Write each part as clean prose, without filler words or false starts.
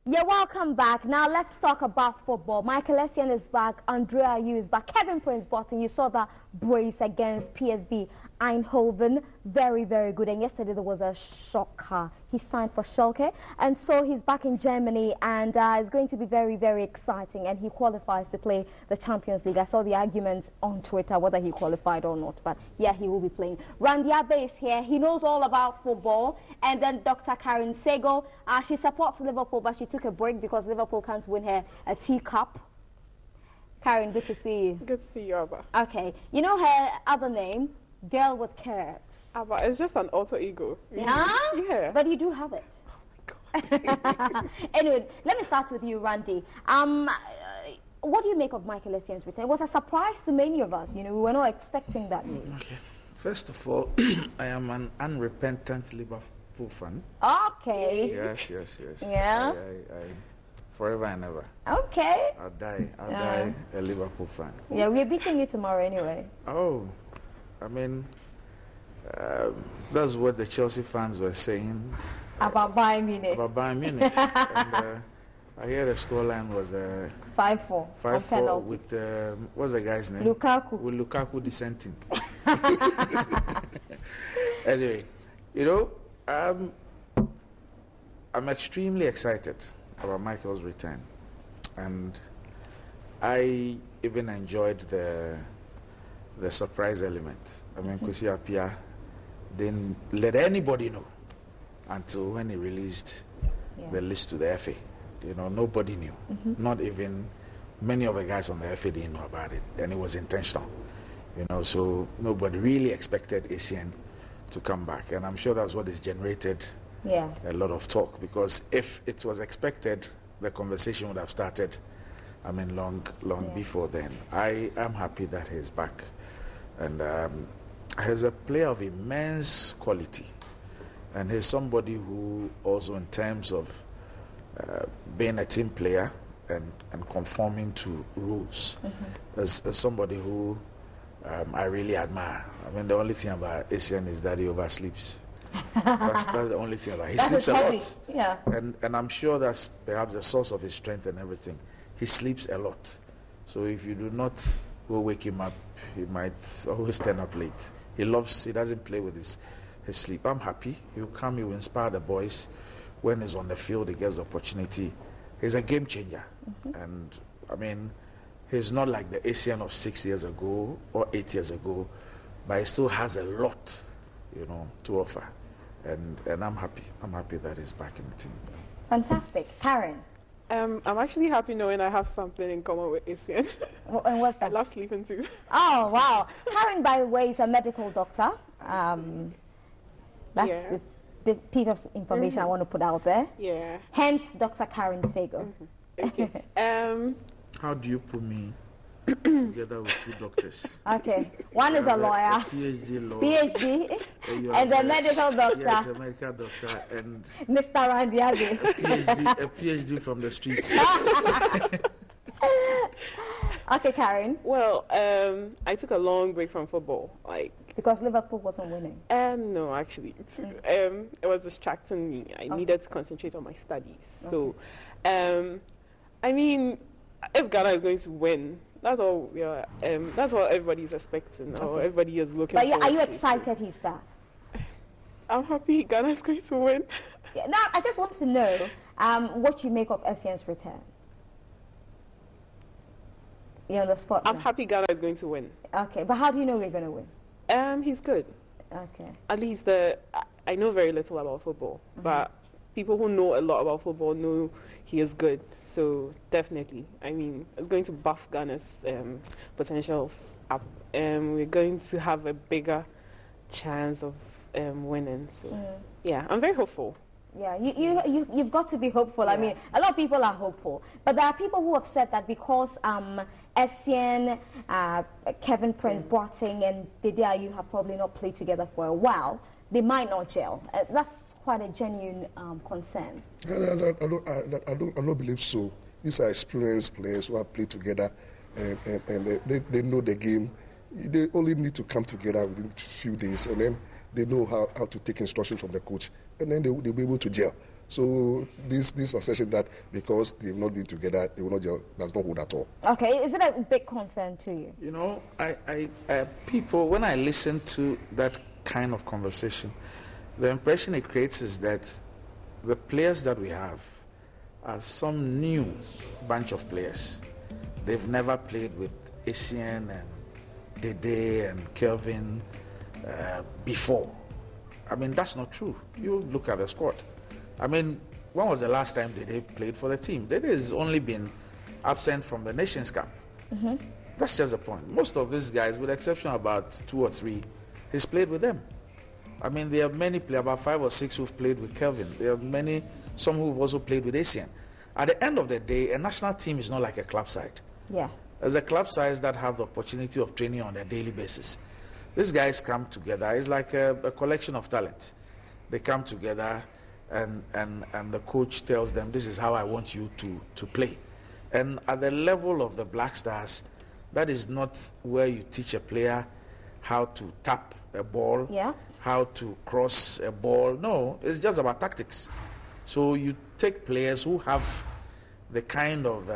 Yeah, welcome back. Now let's talk about football. Michael Essien is back, Andrea Ayew is back, Kevin Prince Boateng. You saw that brace against PSV Eindhoven. Very, very good. And yesterday there was a shocker. He signed for Schalke, and so he's back in Germany, and it's going to be very, very exciting. And he qualifies to play the Champions League. I saw the argument on Twitter whether he qualified or not, but yeah, he will be playing. Randy Abbey is here. He knows all about football. And then Dr. Karen Sego, she supports Liverpool, but she took a break because Liverpool can't win her a teacup. Karen, good to see you. Good to see you, Abba. Okay, you know her other name? Girl with curves. Abba, it's just an alter ego. Yeah? Yeah. But you do have it. Oh my God. Anyway, let me start with you, Randy. What do you make of Michael Essien's return? It was a surprise to many of us. You know, we were not expecting that news. Okay. First of all, I am an unrepentant Liverpool fan. Okay. Yes. Yeah? I forever and ever. Okay. I'll die a Liverpool fan. Yeah, we're beating you tomorrow anyway. Oh, I mean, that's what the Chelsea fans were saying. About Bayern Munich. About Bayern Munich. And, I hear the scoreline was 5-4. 5-4 with, what's the guy's name? Lukaku. With Lukaku dissenting. Anyway, you know, I'm extremely excited about Michael's return. And I even enjoyed the surprise element. I mean, Kwesi Appiah didn't let anybody know until when he released the list to the FA. You know, nobody knew. Not even many of the guys on the FA didn't know about it, and it was intentional. You know, so nobody really expected Essien to come back, and I'm sure that's what has generated a lot of talk. Because if it was expected, the conversation would have started. I mean, long before then. I am happy that he's back, and he's a player of immense quality, and he's somebody who also, in terms of being a team player and conforming to rules, as somebody who I really admire. I mean, the only thing about Essien is that he oversleeps. That's the only thing about him. He sleeps a lot. Yeah. And I'm sure that's perhaps the source of his strength and everything. He sleeps a lot. So if you do not go wake him up, he might always turn up late. He doesn't play with his sleep. I'm happy. He'll come, he will inspire the boys. When he's on the field, he gets the opportunity. He's a game changer. And, I mean, he's not like the Essien of 6 years ago or 8 years ago, but he still has a lot, you know, to offer. And I'm happy. I'm happy that he's back in the team. Fantastic. Karen? I'm actually happy knowing I have something in common with Essien. And what's that? I love sleeping too. Oh, wow. Karen, by the way, is a medical doctor. That's the piece of information I want to put out there. Yeah. Hence, Dr. Karen Sego. Okay. How do you put me together with two doctors? Okay. One is a lawyer. A PhD lawyer. PhD. And a medical doctor. Yes, a medical doctor. And Mr. Randy Abbey. a PhD from the streets. Okay, Karen. Well, I took a long break from football. Because Liverpool wasn't winning. No, actually. It was distracting me. I needed to concentrate on my studies. So, I mean, if Ghana is going to win, that's all. That's what everybody is expecting, or everybody is looking. But are you excited he's back? I'm happy Ghana is going to win. Now, I just want to know what you make of Essien's return. You're on the spot. I'm happy Ghana is going to win. Okay, but how do you know we're going to win? He's good. Okay. At least I know very little about football, but people who know a lot about football know he is good. So definitely, I mean, it's going to buff Ghana's potentials up. We're going to have a bigger chance of winning. So yeah, I'm very hopeful. Yeah, you've got to be hopeful. Yeah. I mean, a lot of people are hopeful, but there are people who have said that because Essien, Kevin Prince Boateng, and Diva Ayew have probably not played together for a while, they might not gel. That's quite a genuine concern. I don't believe so. These are experienced players who have played together, and they know the game. They only need to come together within a few days, and then they know how to take instruction from the coach, and then they'll be able to gel. So this assertion that because they've not been together, they will not gel, does not hold at all. Okay, is it a big concern to you? You know, people, when I listen to that kind of conversation, the impression it creates is that the players that we have are some new bunch of players. They've never played with Essien and Dede and Kelvin before. I mean, that's not true. You look at the squad. I mean, when was the last time Dede played for the team? Dede has only been absent from the Nations Cup. That's just the point. Most of these guys, with the exception of about 2 or 3, he's played with them. I mean, there are many players, about 5 or 6 who've played with Kelvin. There are many, some who've also played with Essien. At the end of the day, a national team is not like a club side. Yeah. There's a club size that have the opportunity of training on a daily basis. These guys come together. It's like a collection of talent. They come together, and the coach tells them, this is how I want you to play. And at the level of the Black Stars, that is not where you teach a player how to tap a ball, how to cross a ball. No, it's just about tactics. So you take players who have the kind of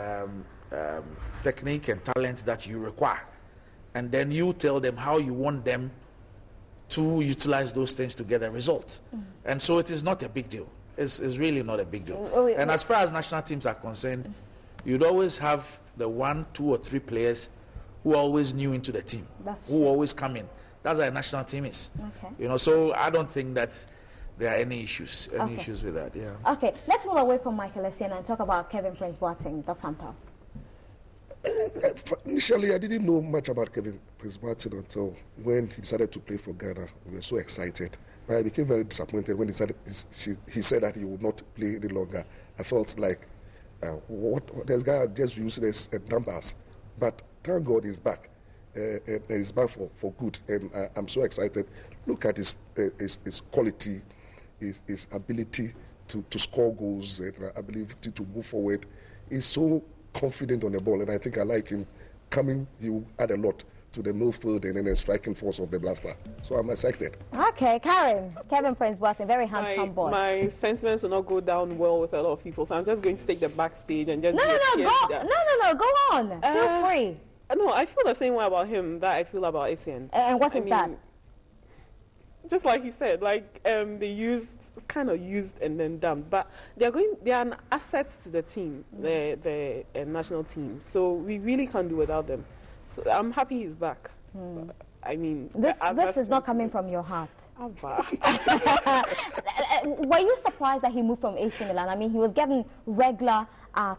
technique and talent that you require, and then you tell them how you want them to utilize those things to get a result. And so it is not a big deal. It's really not a big deal. And as far as national teams are concerned, you'd always have the 1, 2, or 3 players who are always new into the team, who always come in. That's how a national team is. You know, so I don't think that there are any issues with that. Yeah. Okay, let's move away from Michael Essien and talk about Kevin Prince Boateng, Dr. Ampao. Initially, I didn't know much about Kevin Prince Boateng until when he decided to play for Ghana. We were so excited. But I became very disappointed when he said that he would not play any longer. I felt like, this guy just useless and numbers. But thank God he's back. And he's back for good. And I'm so excited. Look at his quality, his ability to score goals, and ability to move forward. He's so confident on the ball, and I think I like him coming. He will add a lot to the midfield and then the striking force of the Blaster. So I'm excited. Okay, Karen, Kevin Prince Boateng, very handsome boy. My sentiments will not go down well with a lot of people, so I'm just going to take the backstage and just go on. Feel free. No, I feel the same way about him that I feel about Essien. And what is that? Just like he said, like they kind of used and then dumped, but they are an asset to the team, the national team. So we really can't do without them. So I'm happy he's back. I mean, this is not coming from your heart. Were you surprised that he moved from AC Milan? I mean, he was getting regular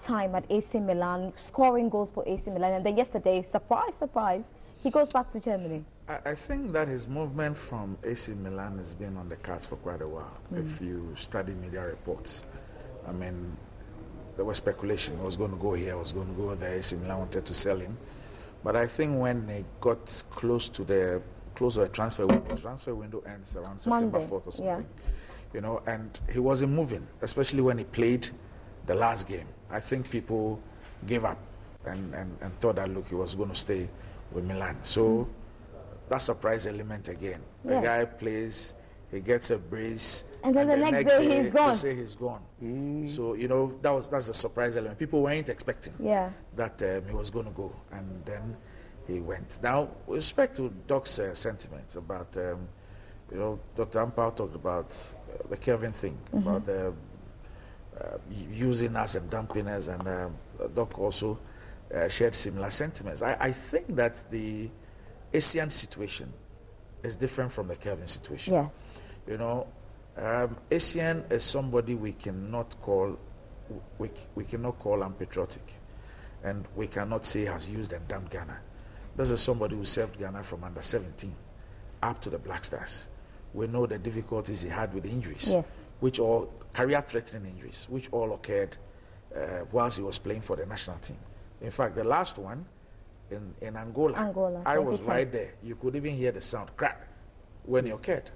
time at AC Milan, scoring goals for AC Milan, and then yesterday, surprise, he goes back to Germany. I think that his movement from AC Milan has been on the cards for quite a while. If you study media reports, I mean, there was speculation. He was going to go here, was going to go there. AC Milan wanted to sell him. But I think when they got close to the transfer window ends around September 4th or something, you know, and he wasn't moving, especially when he played the last game. I think people gave up and thought that, look, he was going to stay with Milan. So that surprise element again. The guy plays, he gets a brace, and then the next day he's gone. They say he's gone. So, you know, that's a surprise element. People weren't expecting that he was going to go, and then he went. Now, with respect to Doc's sentiments about, you know, Dr. Ampao talked about the Kelvin thing, about the using us and dumping us, and Doc also shared similar sentiments. I think that the Essien situation is different from the Kelvin situation. Yes. You know, Essien is somebody we cannot call unpatriotic, and we cannot say has used and dumped Ghana. This is somebody who served Ghana from under 17 up to the Black Stars. We know the difficulties he had with injuries, which all career-threatening injuries, which all occurred whilst he was playing for the national team. In fact, the last one in Angola, I was right there. You could even hear the sound crack when it occurred.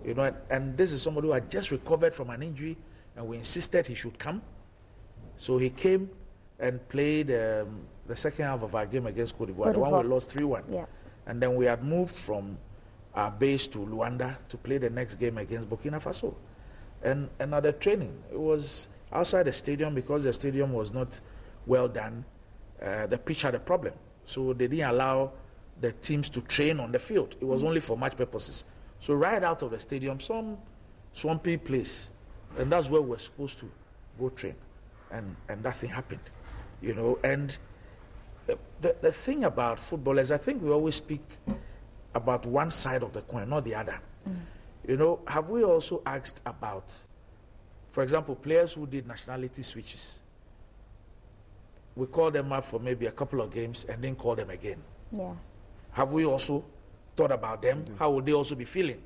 You know, and this is somebody who had just recovered from an injury, and we insisted he should come. So he came and played the second half of our game against Cote d'Ivoire, the one we lost 3-1. Yeah. And then we had moved from our base to Luanda to play the next game against Burkina Faso. And at the training, it was outside the stadium because the stadium was not well done. The pitch had a problem. So they didn't allow the teams to train on the field. It was only for match purposes. So right out of the stadium, some swampy place. And that's where we're supposed to go train. And that thing happened, you know. And the thing about football is I think we always speak about one side of the coin, not the other. You know, have we also asked about, for example, players who did nationality switches? We call them up for maybe a couple of games and then call them again. Yeah. Have we also thought about them? How would they also be feeling?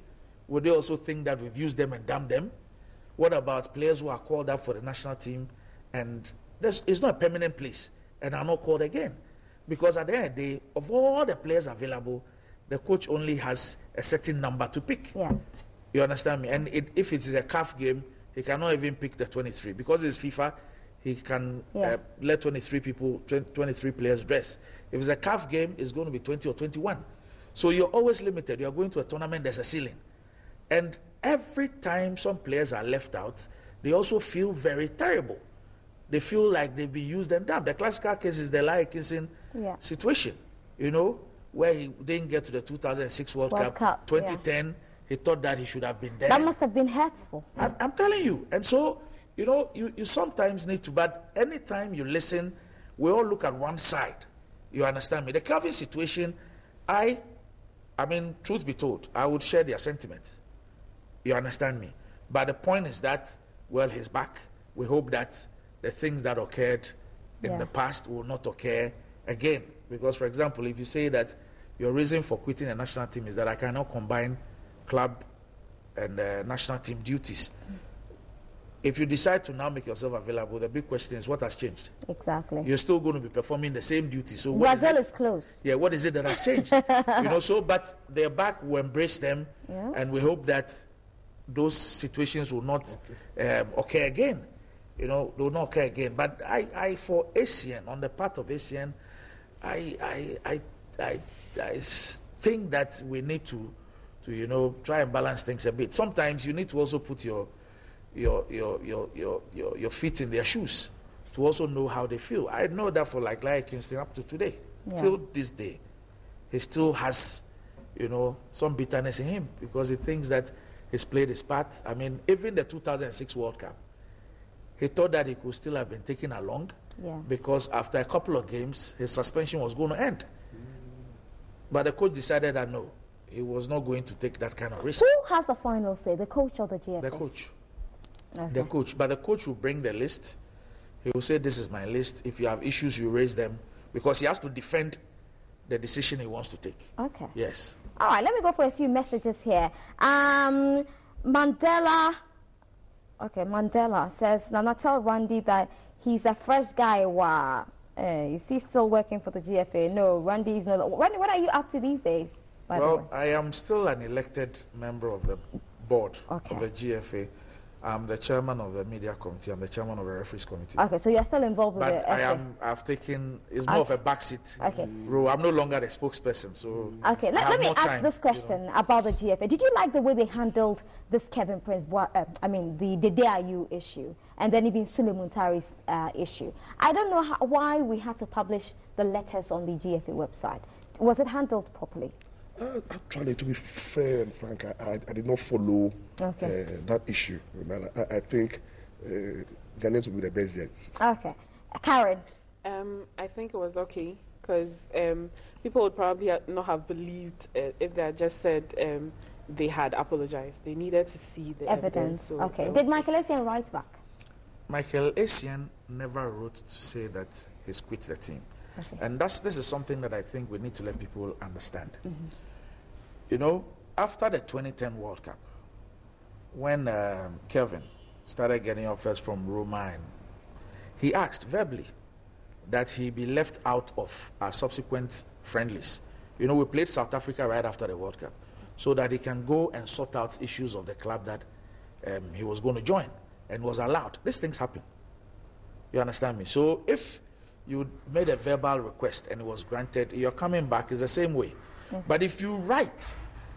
Would they also think that we've used them and dumped them? What about players who are called up for the national team and it's not a permanent place and are not called again? Because at the end of the day, of all the players available, the coach only has a certain number to pick. Yeah. You understand me? And if it's a CAF game, he cannot even pick the 23. Because it's FIFA, he can let 23 players dress. If it's a CAF game, it's going to be 20 or 21. So you're always limited. You're going to a tournament, there's a ceiling. And every time some players are left out, they also feel very terrible. They feel like they've been used and dumped. The classical case is the Essien situation, you know, where he didn't get to the 2006 World Cup. 2010, he thought that he should have been there. That must have been hurtful. I'm telling you. And so, you know, you sometimes need to, but anytime you listen, we all look at one side. You understand me? The Calvin situation, I mean, truth be told, I would share their sentiment. You understand me? But the point is that, well, he's back. We hope that the things that occurred in the past will not occur again. Because, for example, if you say that your reason for quitting a national team is that I cannot combine club and national team duties, if you decide to now make yourself available, the big question is what has changed? Exactly. You're still going to be performing the same duties. So Brazil is close. Yeah, what is it that has changed? You know, so, but they're back, we embrace them, and we hope that those situations will not occur again. You know, they will not occur again. But I for Essien, on the part of Essien, I think that we need to you know, try and balance things a bit. Sometimes you need to also put your feet in their shoes to also know how they feel. I know that for like Kingston up to today, till this day, he still has, you know, some bitterness in him because he thinks that he's played his part. I mean, even the 2006 World Cup, he thought that he could still have been taken along because after a couple of games, his suspension was going to end. But the coach decided that no, he was not going to take that kind of risk. Who has the final say, the coach or the GFA? The coach. Okay. The coach. But the coach will bring the list. He will say, this is my list. If you have issues, you raise them. Because he has to defend the decision he wants to take. Okay. Yes. All right, let me go for a few messages here. Mandela says, Nana, tell Randy that he's a fresh guy. Wow. Is he still working for the GFA? No, Randy is not. Randy, what are you up to these days? Well, I am still an elected member of the board of the GFA. I'm the chairman of the media committee. I'm the chairman of the referees committee. Okay, so you're still involved with it. But I've taken, it's more of a backseat role. I'm no longer the spokesperson, so okay, let me ask this question about the GFA. Did you like the way they handled this Kevin Prince, the DIU issue, and then even Suleiman Tari's issue? I don't know why we had to publish the letters on the GFA website. Was it handled properly? Actually, to be fair and frank, I did not follow that issue. I think Ghanaians will be the best judges. Okay. Karen? I think it was okay because people would probably not have believed if they had just said they had apologized. They needed to see the evidence. So okay. Did Michael Essien write back? Michael Essien never wrote to say that he's quit the team. Okay. And this is something that I think we need to let people understand. You know, after the 2010 World Cup, when Kelvin started getting offers from Roma, and he asked verbally that he be left out of our subsequent friendlies. You know, we played South Africa right after the World Cup, so that he can go and sort out issues of the club that he was going to join, and was allowed. These things happen. You understand me? So if you made a verbal request and it was granted, you're coming back is the same way. But if you write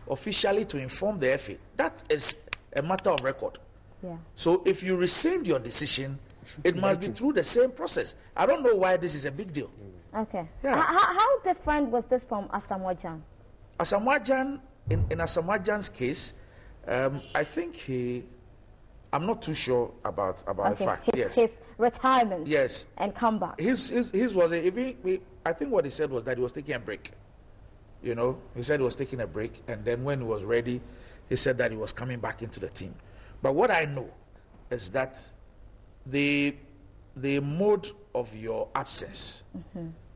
officially to inform the FA, that is a matter of record. Yeah. So if you rescind your decision, it must be through the same process. I don't know why this is a big deal. Okay. Yeah. How different was this from Asamoah Gyan? Asamoah Gyan, in Asamoah Gyan's case, I think I'm not too sure about the fact. His retirement. Yes. And comeback. His was I think what he said was that he was taking a break. You know, he said he was taking a break, and then when he was ready, he said that he was coming back into the team. But what I know is that the mode of your absence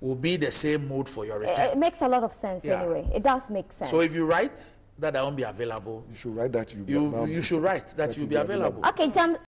will be the same mode for your return. It makes a lot of sense anyway. It does make sense. So if you write that I won't be available, you should write that you should write that you'll be available. Okay, Jam.